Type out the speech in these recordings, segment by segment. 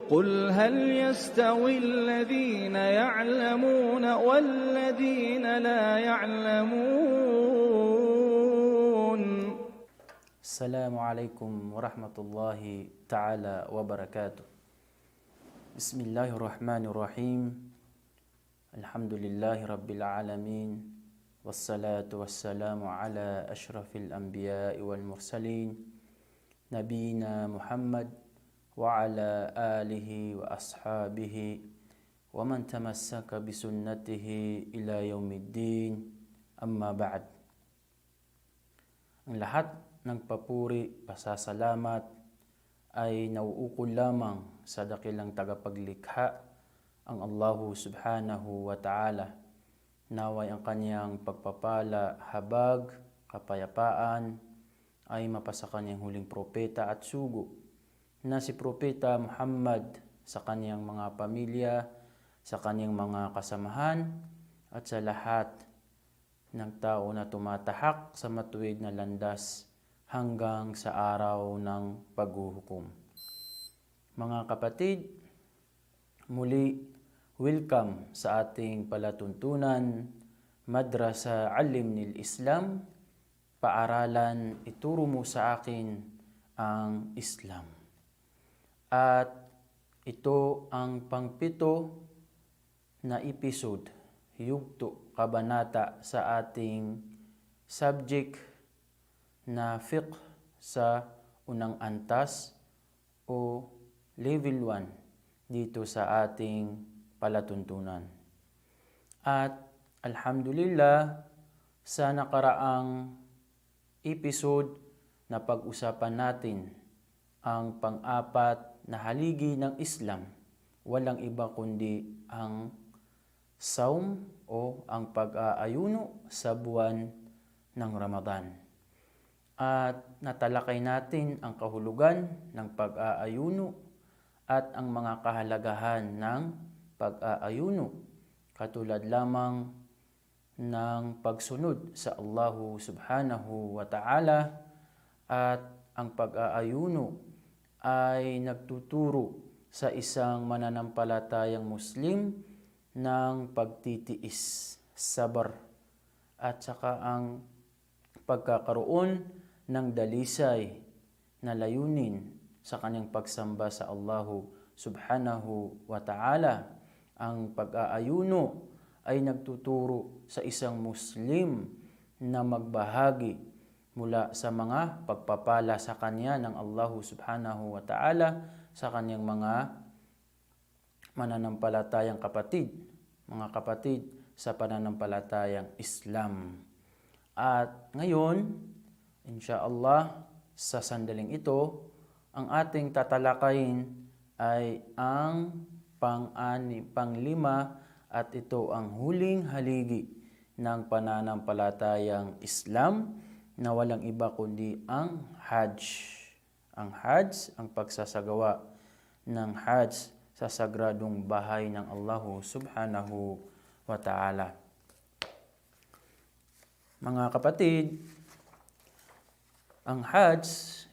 قل هل يستوي الذين يعلمون والذين لا يعلمون. السلام عليكم ورحمة الله تعالى وبركاته. بسم الله الرحمن الرحيم. الحمد لله رب العالمين، والصلاة والسلام على أشرف الأنبياء والمرسلين نبينا محمد وعلى آله وأصحابه ومن تمسك بسنته إلى يوم الدين. أما بعد. Ang lahat ng papuri, pasasalamat ay nauukol lamang sa dakilang tagapaglikha, ang Allahu subhanahu wa ta'ala. Naway ang kanyang pagpapala, habag, kapayapaan ay mapasa kanyang huling propeta at sugo na si Propeta Muhammad, sa kanyang mga pamilya, sa kanyang mga kasamahan, at sa lahat ng tao na tumatahak sa matuwid na landas hanggang sa araw ng paghuhukom. Mga kapatid, muli welcome sa ating palatuntunan, Madrasa Alimnil Islam, paaralan ituro mo sa akin ang Islam. At ito ang pangpito na episode, yugto, kabanata sa ating subject na fiqh sa unang antas o level 1 dito sa ating palatuntunan. At alhamdulillah, sa nakaraang episode na pag-usapan natin ang pang-apat na haligi ng Islam, walang iba kundi ang saum o ang pag-aayuno sa buwan ng Ramadan. At natalakay natin ang kahulugan ng pag-aayuno at ang mga kahalagahan ng pag-aayuno, katulad lamang ng pagsunod sa Allahu subhanahu wa ta'ala. At ang pag-aayuno ay nagtuturo sa isang mananampalatayang Muslim ng pagtitiis, sabar, at saka ang pagkakaroon ng dalisay na layunin sa kanyang pagsamba sa Allahu subhanahu wa ta'ala. Ang pag-aayuno ay nagtuturo sa isang Muslim na magbahagi mula sa mga pagpapala sa kanya ng Allahu subhanahu wa ta'ala sa kanyang mga mananampalatayang kapatid, mga kapatid sa pananampalatayang Islam. At ngayon, insyaallah, sa sandaling ito, ang ating tatalakayin ay ang panglima, at ito ang huling haligi ng pananampalatayang Islam, na walang iba kundi ang Hajj. Ang Hajj, ang pagsasagawa ng Hajj sa sagradong bahay ng Allahu subhanahu wa ta'ala. Mga kapatid, ang Hajj,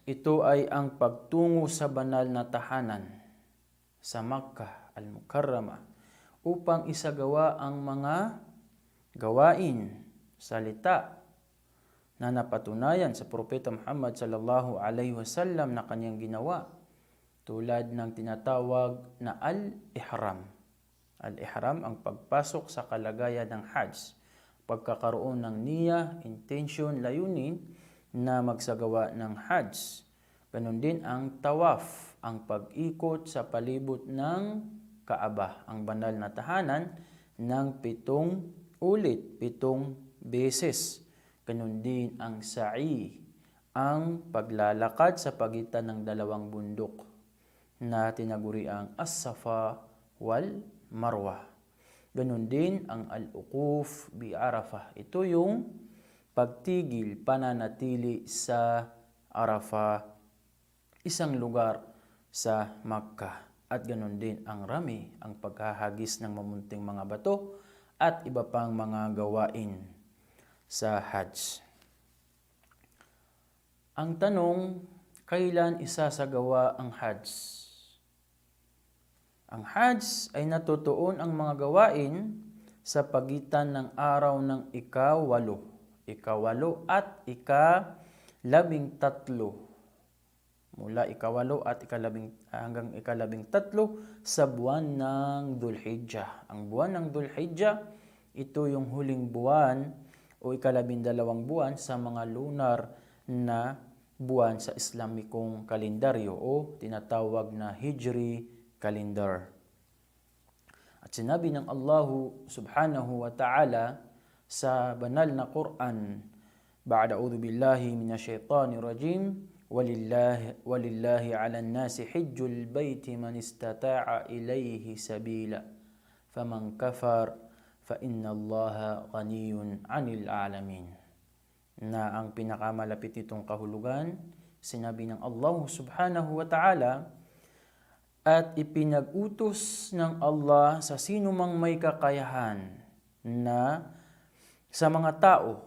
ito ay ang pagtungo sa banal na tahanan sa Makkah al-Mukarramah upang isagawa ang mga gawain, salita na napatunayan sa Propeta Muhammad sallallahu alaihi wasallam na kanyang ginawa, tulad ng tinatawag na al-ihram. Al-ihram ang pagpasok sa kalagayan ng Hajj, pagkakaroon ng niyya, intention, layunin na magsagawa ng Hajj. Ganon din ang tawaf, ang pag-ikot sa palibot ng Kaaba, ang banal na tahanan, ng 7 beses. Ganon din ang sa'i, ang paglalakad sa pagitan ng dalawang bundok na tinaguriang As-Safa wal Marwa. Ganon din ang al-uquf bi Arafah. Ito yung pagtigil, pananatili sa Arafah, isang lugar sa Makkah. At ganon din ang rami, ang paghahagis ng mamunting mga bato at iba pang mga gawain sa Hajj. Ang tanong, kailan isasagawa ang Hajj? Ang Hajj ay natutuon ang mga gawain sa pagitan ng araw ng ikawalo at ikalabing-tatlo. Mula ikawalo at hanggang ikalabing-tatlo sa buwan ng Dhul-Hijjah. Ang buwan ng Dhul-Hijjah, ito yung huling buwan o ikalabing-dalawang buwan sa mga lunar na buwan sa Islamikong kalendaryo o tinatawag na Hijri calendar. At sinabi ng Allahu subhanahu wa ta'ala sa banal na Quran, ba'da a'udhu billahi minasyaitanir rajim, walillahi 'alan nasi hajjul baiti man istata'a ilayhi sabila faman kafar fa innallaha ghaniyun 'anil 'alamin. Na ang pinakamalapit nitong kahulugan, sinabi ng Allah subhanahu wa ta'ala, at ipinag-utos ng Allah sa sino mang may kakayahan na sa mga tao,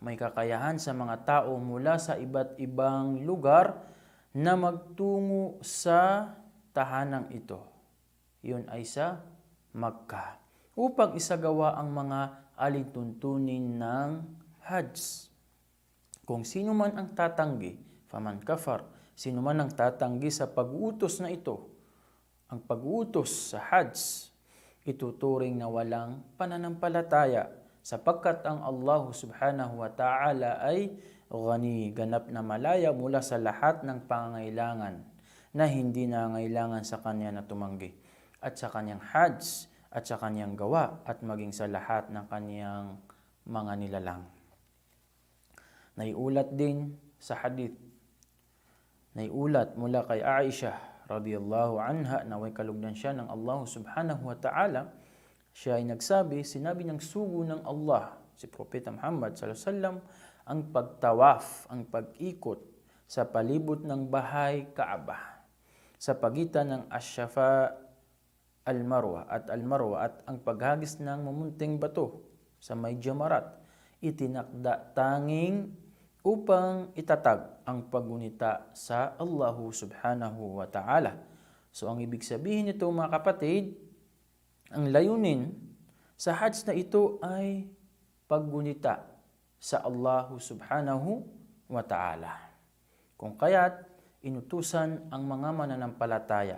may kakayahan sa mga tao mula sa iba't ibang lugar na magtungo sa tahanang ito. Yun ay sa Makkah, upang isagawa ang mga alituntunin ng Hajj. Kung sino man ang tatanggi, faman kafar, sino man ang tatanggi sa pag-uutos na ito, ang pag-uutos sa Hajj, ituturing na walang pananampalataya sapagkat ang Allah subhanahu wa ta'ala ay ghani, ganap na malaya mula sa lahat ng pangangailangan na hindi nangailangan sa kanya na tumanggi at sa kanyang Hajj at sa kanyang gawa at maging sa lahat ng kanyang mga nilalang. Naiulat din sa hadith, naiulat mula kay Aisha radiyallahu anha, naway kalugdan siya ng Allah subhanahu wa ta'ala. Siya ay nagsabi, sinabi ng sugo ng Allah, si Propeta Muhammad sallallahu alaihi wasallam, ang pagtawaf, ang pag-ikot sa palibot ng bahay Kaaba, sa pagitan ng Ash-Shafa al-Marwa at ang paghagis ng mamunting bato sa may Jamarat, itinakda tanging upang itatag ang paggunita sa Allah subhanahu wa ta'ala. So ang ibig sabihin nito mga kapatid, ang layunin sa Hajj na ito ay paggunita sa Allah subhanahu wa ta'ala. Kung kaya't inutusan ang mga mananampalataya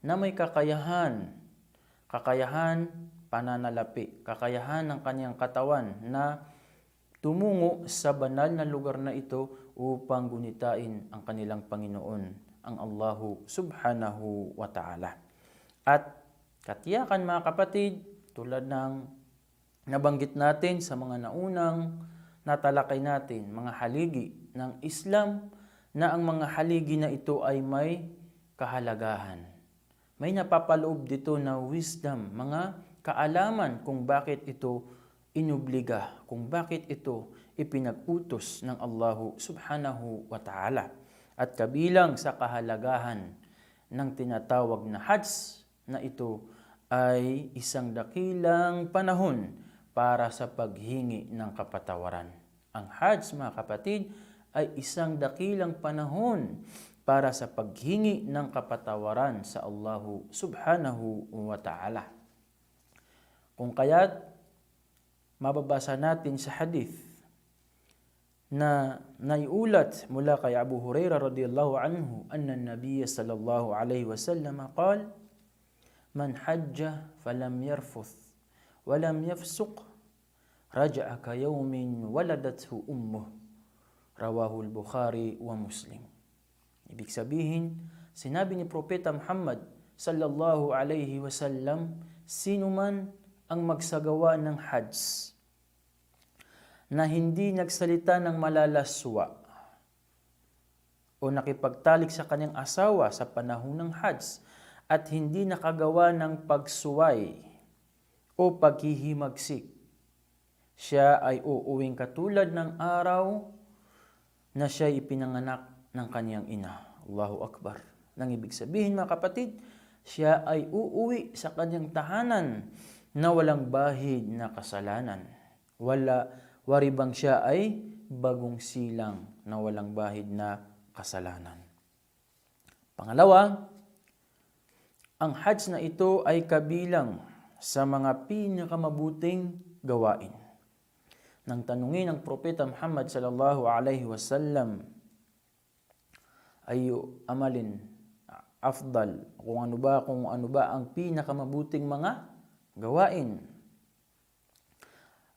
na may kakayahan pananalapi, kakayahan ng kanyang katawan na tumungo sa banal na lugar na ito upang gunitain ang kanilang Panginoon, ang Allahu subhanahu wa ta'ala. At katiyakan mga kapatid, tulad ng nabanggit natin sa mga naunang natalakay natin, mga haligi ng Islam, na ang mga haligi na ito ay may kahalagahan. May napapaloob dito na wisdom, mga kaalaman kung bakit ito inubliga, kung bakit ito ipinag-utos ng Allahu subhanahu wa ta'ala. At kabilang sa kahalagahan ng tinatawag na Hajj na ito ay isang dakilang panahon para sa paghingi ng kapatawaran. Ang Hajj, mga kapatid, ay isang dakilang panahon para sa paghingi ng kapatawaran sa Allahu subhanahu wa ta'ala. Kung kaya't mababasa natin sa hadith na naiulat mula kay Abu Hurairah radhiyallahu anhu anna an-nabiy sallallahu alayhi wasallam qala man hajja falam yarfuth wa lam yafsuq raja'a ka yawmin waladathu ummuh, rawahu al-Bukhari wa Muslim. Ibig sabihin, sinabi ni Propeta Muhammad sallallahu alayhi wasallam, sino man ang magsagawa ng Hajj na hindi nagsalita ng malalaswa o nakipagtalik sa kanyang asawa sa panahon ng Hajj at hindi nakagawa ng pagsuway o paghihimagsik, siya ay uuwing katulad ng araw na siya ipinanganak ng kanyang ina. Allahu Akbar. Nang ibig sabihin mga kapatid, siya ay uuwi sa kanyang tahanan na walang bahid na kasalanan. Waribang siya ay bagong silang na walang bahid na kasalanan. Pangalawa, ang Hajj na ito ay kabilang sa mga pinakamabuting gawain. Nang tanungin ng Propeta Muhammad sallallahu alaihi wasallam, ayu amalin afdal, kung ano ba ang pinakamabuting mga gawain.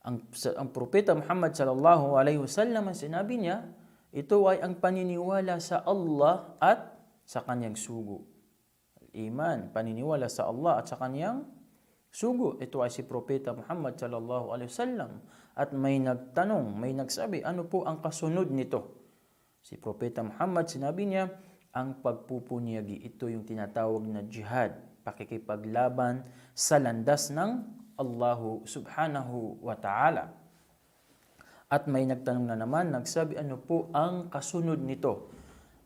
Ang Propeta Muhammad sallallahu alaihi wasallam, ang sinabi niya, ito ay ang paniniwala sa Allah at sa kanyang sugo. Iman, paniniwala sa Allah at sa kanyang sugo. Ito ay si Propeta Muhammad sallallahu alaihi wasallam. At may nagtanong, may nagsabi, ano po ang kasunod nito? Si Propeta Muhammad, sinabi niya, ang pagpupunyagi, ito yung tinatawag na jihad, pakikipaglaban sa landas ng Allahu subhanahu wa ta'ala. At may nagtanong na naman, nagsabi, ano po ang kasunod nito?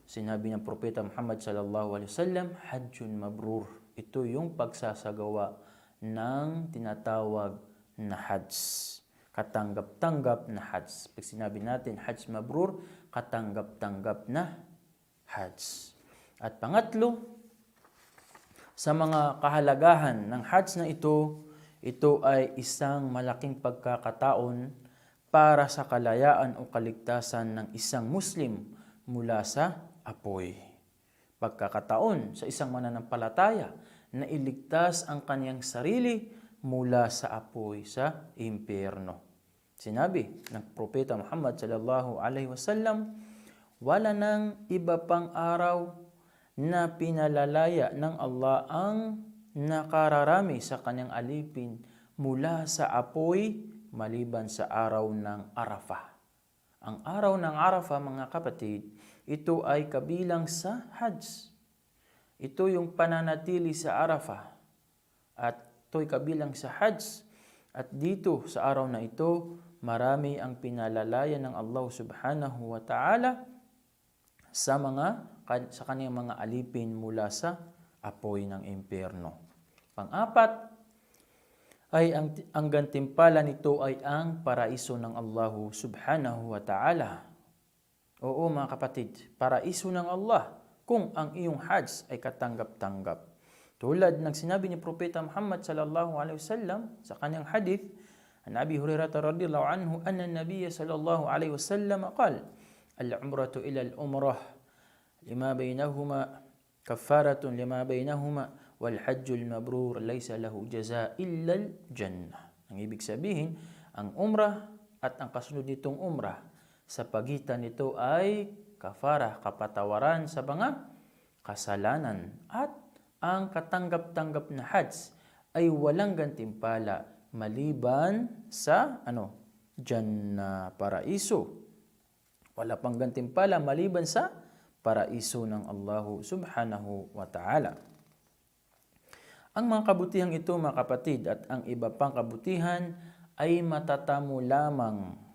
Sinabi ng Propeta Muhammad sallallahu alaihi wasallam, Hajjun mabrur. Ito yung pagsasagawa ng tinatawag na Hajj. Katanggap-tanggap na Hajj. Pag sinabi natin Hajj mabrur, katanggap-tanggap na Hajj. At pangatlo, sa mga kahalagahan ng Hajj na ito ay isang malaking pagkakataon para sa kalayaan o kaligtasan ng isang Muslim mula sa apoy. Pagkakataon sa isang mananampalataya na iligtas ang kanyang sarili mula sa apoy sa impyerno. Sinabi ng Propeta Muhammad sallallahu alaihi wasallam, wala nang iba pang araw na pinalalaya ng Allah ang nakararami sa kanyang alipin mula sa apoy maliban sa araw ng Arafah. Ang araw ng Arafah, mga kapatid, ito ay kabilang sa Hajj. Ito yung pananatili sa Arafah at ito'y kabilang sa Hajj. At dito sa araw na ito, marami ang pinalalaya ng Allah subhanahu wa ta'ala sa kanyang mga alipin mula sa apoy ng impyerno. Pang-apat ay ang gantimpala nito ay ang paraiso ng Allah subhanahu wa ta'ala. Oo mga kapatid, paraiso ng Allah kung ang iyong Hajj ay katanggap-tanggap. Tulad ng sinabi ni Propeta Muhammad sallallahu alaihi wasallam sa kanyang hadith, an Abi Hurairah radhiyallahu anhu anna an-nabiy sallallahu alaihi wasallam qala al-umratu ila al-umrah lima bainahuma kaffaratun lima bainahuma wal hajjul mabrur laysa lahu jazaa illa al-jannah. Ang ibig sabihin, ang umrah at ang kasunod nitong umrah, sa pagitan nito ay kafarah, kapatawaran sa mga kasalanan, at ang katanggap-tanggap na Hajj ay walang gantimpala maliban sa Jannah, paraiso. Wala pang gantimpala maliban sa paraiso ng Allah subhanahu wa ta'ala. Ang mga kabutihang ito, mga kapatid, at ang iba pang kabutihan ay matatamo lamang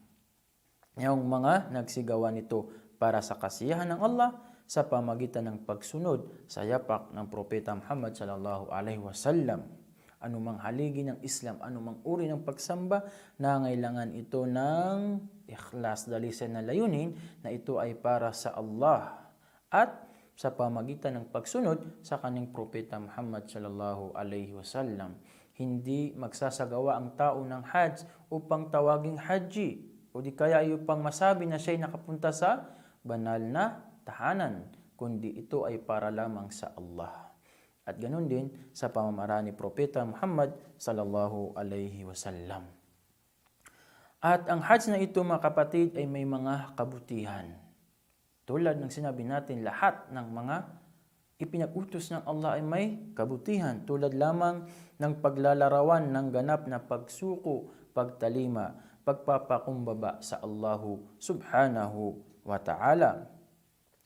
yung mga nagsigawa nito para sa kasiyahan ng Allah sa pamagitan ng pagsunod sa yapak ng Propeta Muhammad sallallahu alaihi wasallam. Anumang haligi ng Islam, anumang uri ng pagsamba, nangailangan ito ng ikhlas, dalisan na layunin na ito ay para sa Allah at sa pamagitan ng pagsunod sa kanyang Propeta Muhammad sallallahu alaihi wasallam. Hindi magsasagawa ang tao ng Hajj upang tawaging Haji o di kaya upang masabi na siya'y nakapunta sa banal na tahanan, kundi ito ay para lamang sa Allah. At ganun din sa pamamaraan ni Propeta Muhammad sallallahu alaihi wasallam. At ang Hajj na ito, mga kapatid, ay may mga kabutihan. Tulad ng sinabi natin, lahat ng mga ipinag-utos ng Allah ay may kabutihan. Tulad lamang ng paglalarawan ng ganap na pagsuko, pagtalima, pagpapakumbaba sa Allahu subhanahu wa ta'ala.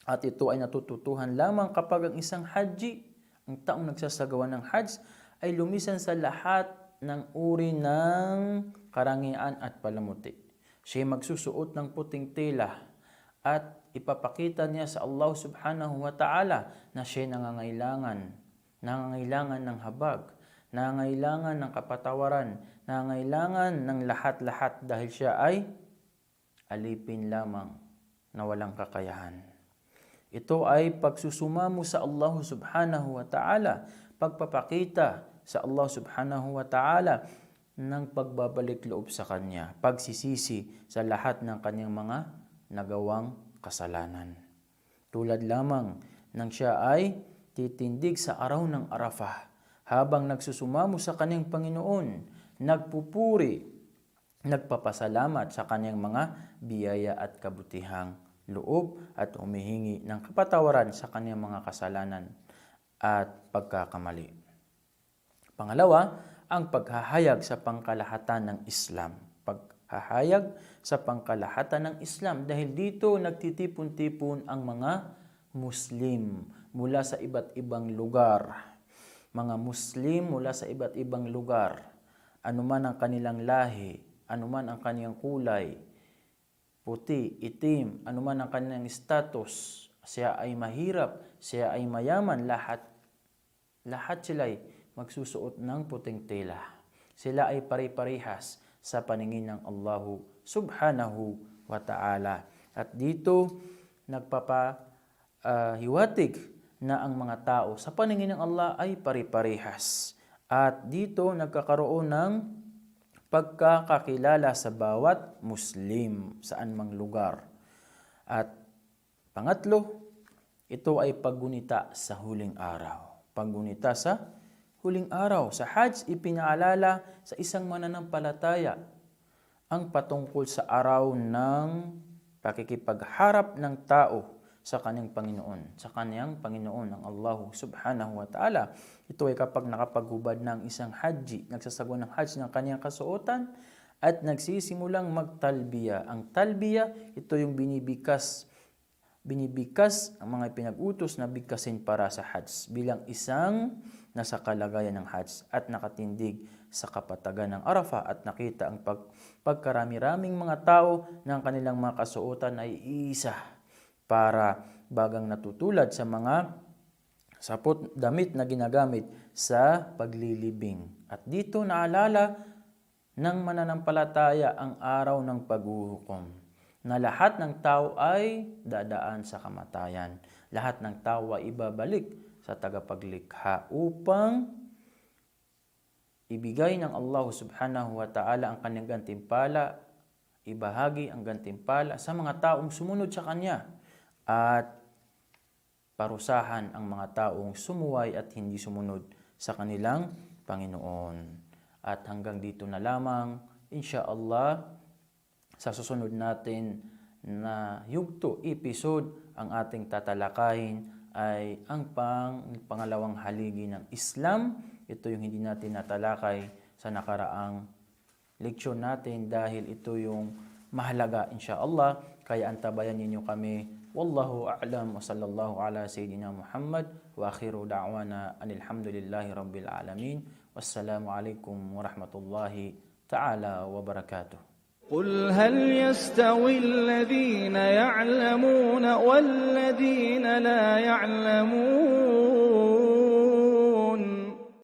At ito ay natututuhan lamang kapag ang isang haji, ang taong nagsasagawa ng Hajj, ay lumisan sa lahat ng uri ng karangian at palamuti. Siya magsusuot ng puting tela at ipapakita niya sa Allah subhanahu wa ta'ala na siya nangangailangan ng habag, nangangailangan ng kapatawaran, nangangailangan ng lahat-lahat dahil siya ay alipin lamang na walang kakayahan. Ito ay pagsusumamo sa Allah subhanahu wa ta'ala, pagpapakita sa Allah subhanahu wa ta'ala ng pagbabalik loob sa Kanya, pagsisisi sa lahat ng Kanyang mga nagawang kasalanan. Tulad lamang nang siya ay titindig sa araw ng Arafah, habang nagsusumamo sa Kanyang Panginoon, nagpupuri, nagpapasalamat sa Kanyang mga biyaya at kabutihang loob at humihingi ng kapatawaran sa Kanyang mga kasalanan at pagkakamali. Pangalawa, ang paghahayag sa pangkalahatan ng Islam. Paghahayag sa pangkalahatan ng Islam, dahil dito nagtitipon-tipon ang mga Muslim mula sa iba't ibang lugar. Mga Muslim mula sa iba't ibang lugar, anuman ang kanilang lahi, anuman ang kanilang kulay, puti, itim, anuman ang kanilang status, siya ay mahirap, siya ay mayaman, lahat sila'y magsusuot ng puting tela. Sila ay pare-parehas sa paningin ng Allahu subhanahu wa ta'ala. At dito nagpapahiwatig na ang mga tao sa paningin ng Allah ay pare-parehas. At dito nagkakaroon ng pagkakakilala sa bawat Muslim saan mang lugar. At pangatlo, ito ay paggunita sa huling araw. Paggunita sa huling araw. Sa Hajj, ipinaalala sa isang mananampalataya ang patungkol sa araw ng pakikipagharap ng tao sa kanyang Panginoon, ng Allah subhanahu wa ta'ala. Ito ay kapag nakapaghubad ng isang haji, nagsasagawa ng hajj ng kanyang kasuotan at nagsisimulang magtalbiya. Ang talbiya, ito yung binibikas ang mga pinag-utos na bigkasin para sa hajj bilang isang nasa kalagayan ng hajj at nakatindig sa kapatagan ng Arafah at nakita ang pagkarami-raming mga tao ng kanilang mga kasuotan ay isa para bagang natutulad sa mga sapot damit na ginagamit sa paglilibing. At dito naalala ng mananampalataya ang araw ng paghuhukom, na lahat ng tao ay dadaan sa kamatayan. Lahat ng tao ay ibabalik sa tagapaglikha upang ibigay ng Allah subhanahu wa ta'ala ang kanyang gantimpala, ibahagi ang gantimpala sa mga taong sumunod sa Kanya at parusahan ang mga taong sumuway at hindi sumunod sa kanilang Panginoon. At hanggang dito na lamang, insyaallah, sa susunod natin na yugto episode, ang ating tatalakayin ay ang pangalawang haligi ng Islam. Ito yung hindi natin natalakay sa nakaraang leksyon natin dahil ito yung mahalaga insyaallah. Kaya antabayan ninyo kami. Wallahu a'lam wa sallallahu ala sayyidina Muhammad wa akhiru da'wana alhamdulillahi rabbil alamin. Wassalamu alaikum warahmatullahi ta'ala wabarakatuh. قل هل يستوي الذين يعلمون والذين لا يعلمون